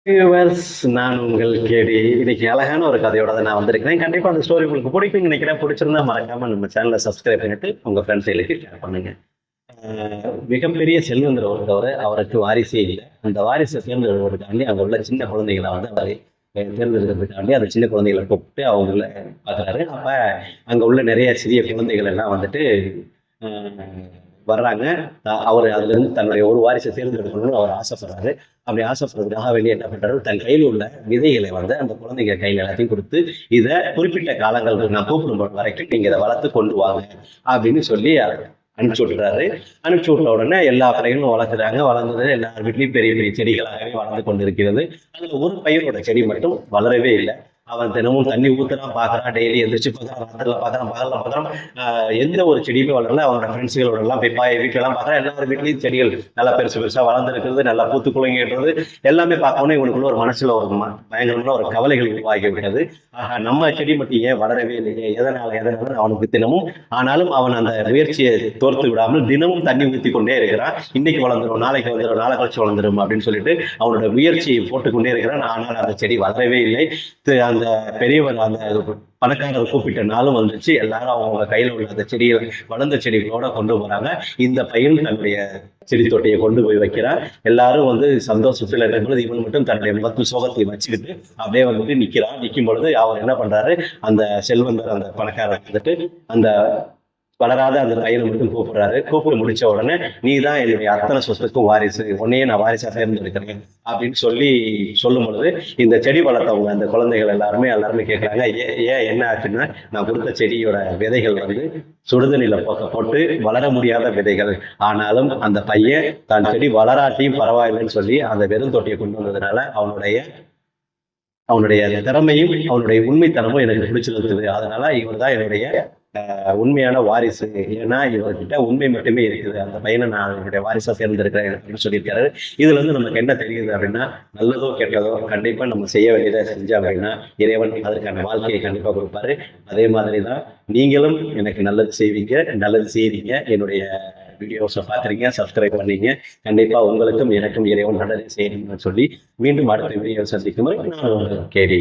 Viewers, நான் உங்கள் கேடி. இன்னைக்கு அழகான ஒரு கதையோட தான் நான் வந்திருக்கிறேன். கண்டிப்பா அந்த ஸ்டோரி உங்களுக்கு பிடிக்கும்னு நினைக்கிறேன். பிடிச்சிருந்தா மறக்காம நம்ம சேனலை சப்ஸ்கிரைப் பண்ணிட்டு உங்க ஃப்ரெண்ட்ஸ்களுக்கு ஷேர் பண்ணுங்க. மிகப்பெரிய செல்வந்தர் ஒருத்தவர், அவருக்கு வாரிசே இல்லை. அந்த வாரிசை தேர்ந்தெடுக்கிறதுக்காண்டி அங்க உள்ள சின்ன குழந்தைகளை வந்து அவரை தேர்ந்தெடுக்கிறதுக்காண்டி அந்த சின்ன குழந்தைகளை கூப்பிட்டு அவங்கள பார்க்குறாரு. அப்ப அங்க உள்ள நிறைய சிறிய குழந்தைகள் எல்லாம் வந்துட்டு வர்றாங்க. அவர் அதுலேருந்து தன்னுடைய ஒரு வாரிசை தேர்ந்தெடுக்கணும்னு அவர் ஆசைப்படுறாரு. அப்படி ஆசைப்படுறதுக்காக வேண்டி என்ன பண்றாரு, தன் கையில் உள்ள விதைகளை வந்து அந்த குழந்தைங்க கையில் எல்லாத்தையும் கொடுத்து, இதை குறிப்பிட்ட காலங்களுக்கு நான் கூப்பிடும் வரைக்கும் நீங்க இதை வளர்த்து கொண்டு வாங்க அப்படின்னு சொல்லி அனுப்பிச்சு விட்டுறாரு. அனுப்பிச்சு விட்ட உடனே எல்லா பையனும் வளர்க்குறாங்க. வளர்ந்தது எல்லார் வீட்லையும் பெரிய பெரிய செடிகளாகவே வளர்ந்து கொண்டிருக்கிறது. அதுல ஒரு பையனோட செடி மட்டும் வளரவே இல்லை. அவன் தினமும் தண்ணி ஊத்துறான், பார்க்கறான், டெய்லி எந்திரிச்சு பார்க்கறான், ராத்திரில பார்க்கறான், பகல்ல பார்க்கறான். எந்த ஒரு செடியுமே வளரல. அவனோட ஃப்ரெண்ட்ஸுகளோட எல்லாம் போய் வீட்டுல எல்லாம் பார்க்கறான். எல்லார் வீட்லயும் செடிகள் நல்லா பெருசு பெருசா வளர்ந்துருக்கிறது, நல்லா பூத்து குலுங்கிடுறது. எல்லாமே பார்க்கணும் இவனுக்குள்ள ஒரு மனசுல ஒரு பயங்கரமான ஒரு கவலைகள் உருவாகி விட்டது. நம்ம செடி மட்டும் ஏன் வளரவே இல்லையே, எதனால அவனுக்கு தினமும். ஆனாலும் அவன் அந்த முயற்சியை தோர்த்து விடாமல் தினமும் தண்ணி ஊத்தி கொண்டே இருக்கிறான். இன்னைக்கு வளர்ந்துடும், நாளைக்கு வந்துடும், நாளை கழிச்சு வளர்ந்துடும் அப்படின்னு சொல்லிட்டு அவனோட முயற்சியை போட்டுக்கொண்டே இருக்கிறான். ஆனால் அந்த செடி வளரவே இல்லை. அந்த பெரியவர் அந்த பணக்காரர் கூப்பிட்ட நாளும் வந்துச்சு. எல்லாரும் அவங்க கையில உள்ள அந்த செடியை வளர்ந்த செடிகளோட கொண்டு போறாங்க. இந்த பையன் தன்னுடைய செடி தொட்டியை கொண்டு போய் வைக்கிறார். எல்லாரும் வந்து சந்தோஷத்துல இருக்கும்போது இவன் மட்டும் தன்னுடைய முகத்து சோகத்தை வச்சுக்கிட்டு அப்படியே வந்துட்டு நிக்கிறான். நிற்கும் பொழுது அவர் என்ன பண்றாரு, அந்த செல்வந்தர் அந்த பணக்காரர் வந்துட்டு அந்த வளராத அந்த பையனை மட்டும் கூப்பிடுறாரு. கூப்பிட்டு முடிச்ச உடனே, நீ தான் என்னுடைய அத்தனை சொத்துக்கும் வாரிசு, உன்னையே நான் வாரிசா தேர்ந்தெடுக்கிறேன் அப்படின்னு சொல்லும் பொழுது, இந்த செடி வளர்த்தவங்க அந்த குழந்தைகள் எல்லாருமே கேட்கறாங்க, ஏன் என்ன ஆச்சுன்னா, நான் கொடுத்த செடியோட விதைகள் வந்து சுடுதண்ணில போட்டு வளர முடியாத விதைகள். ஆனாலும் அந்த பையன் தான் செடி வளராட்டியும் பரவாயில்லைன்னு சொல்லி அந்த வெறும் தொட்டியை கொண்டு வந்ததுனால அவனுடைய திறமையும் அவனுடைய உண்மைத்தனமும் எனக்கு பிடிச்சிருந்தது. அதனால இவர் தான் என்னுடைய உண்மையான வாரிசு. ஏன்னா இவர்கிட்ட உண்மை மட்டுமே இருக்குது. அந்த பையனை நான் என்னுடைய வாரிசா தேர்ந்தெடுக்கிறேன் அப்படின்னு சொல்லியிருக்காரு. இதுல இருந்து நமக்கு என்ன தெரியுது அப்படின்னா, நல்லதோ கெட்டதோ கண்டிப்பா நம்ம செய்ய வேண்டியதை செஞ்சோம் அப்படின்னா இறைவன் அதற்கான வாழ்க்கையை கண்டிப்பா கொடுப்பாரு. அதே மாதிரிதான் நீங்களும் எனக்கு நல்லது செய்வீங்க, நல்லது செய்றீங்க. என்னுடைய வீடியோஸை பார்க்குறீங்க, சப்ஸ்கிரைப் பண்ணீங்க. கண்டிப்பா உங்களுக்கும் எனக்கும் இறைவன் நல்லது செய்யணும்னு சொல்லி மீண்டும் அடுத்த வீடியோ சந்திக்கும் வரை நான் கேடி.